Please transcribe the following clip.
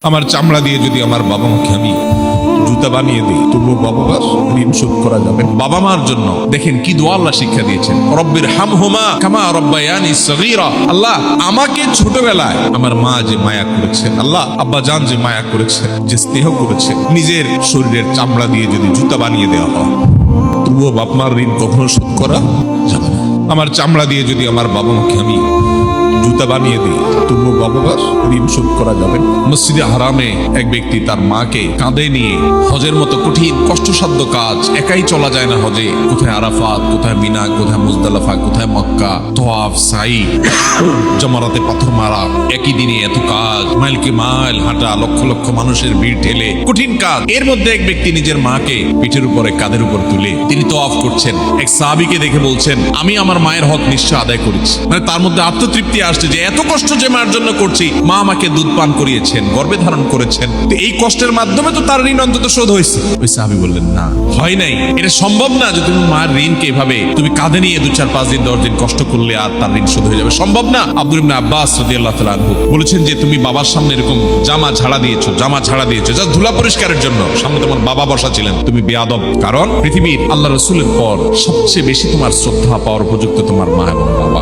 আমার চামড়া দিয়ে যদি আমার বাবা মাকে আমি জুতা বানিয়ে দিই তবুও বাবা মার ঋণ শোধ করা যাবে। বাবা মার জন্য দেখেন কি দোয়া আল্লাহ শিক্ষা দিয়েছেন, রব্বির হামহুমা কামা রব্বায়ানি সগীরা। আল্লাহ আমাকে ছোটবেলায় আমার মা যে মায়া করেছেন, আল্লাহ আব্বা জান যে মায়া করেছেন, যে স্নেহ করেছেন, নিজের শরীরের চামড়া দিয়ে যদি জুতা বানিয়ে দেওয়া হয় তবুও বাপ মার ঋণ কখনো শোধ করা যাবে না। আমার চামড়া দিয়ে যদি আমার বাবা মাকে আমি জুতা বানিয়ে দিই তবুও বাবা মার ঋণ শোধ করা যাবে না। মসজিদে হারামে এক ব্যক্তি তার মাকে কাঁধে নিয়ে হজের মতো কঠিন কষ্টসাধ্য কাজ, একাই চলা যায় না হজে, কোথায় আরাফাত, কোথায় মিনা, কোথায় মুজদালিফা, কোথায় মক্কা, তওয়াফ, সাই, জমারাতে পাথর মারা, একই দিনে এত কাজ, মাইলকে মাইল হাঁটা, লক্ষ লক্ষ মানুষের ভিড় ঠেলে কঠিন কাজ। এর মধ্যে এক ব্যক্তি নিজের মাকে পিঠের উপরে কাঁধের উপর তুলে তিনি তওয়াফ করছেন। এক সাহাবীকে দেখে বলছেন, আমি আমার মায়ের হক নিশ্চয় আদায় করেছি। মানে তার মধ্যে আত্মতৃপ্তি আসছে যে এত কষ্ট যে মায়ের জন্য করছি, মা আমাকে দুধ পান করিয়েছেন, গর্ভে ধারণ করেছেন, তো এই কষ্টের মাধ্যমে তো তার ঋণ অন্তত শোধ হয়েছে। ওই সাহাবী বললেন, না, হয় নাই। এটা সম্ভব না যে তুমি মায়ের ঋণকে এভাবে তুমি কাঁধে নিয়ে 2-4-5 দিন 10 দিন কষ্ট করলে আর তার ঋণ শোধ হয়ে যাবে, সম্ভব না। আব্দুল ইবনে আব্বাস রাদিয়াল্লাহু তাআলা আনহু বলেছেন যে তুমি বাবার সামনে এরকম জামা ঝাড়া দিয়েছো জাস্ট ধুলা পরিষ্কারের জন্য, সামনে তোমার বাবা বসা ছিলেন, তুমি বেয়াদব। কারণ পৃথিবীর আল্লাহ রাসূলের পর সবচেয়ে বেশি তোমার শ্রদ্ধা পাওয়ার উপযুক্ত তোমার মা এবং বাবা।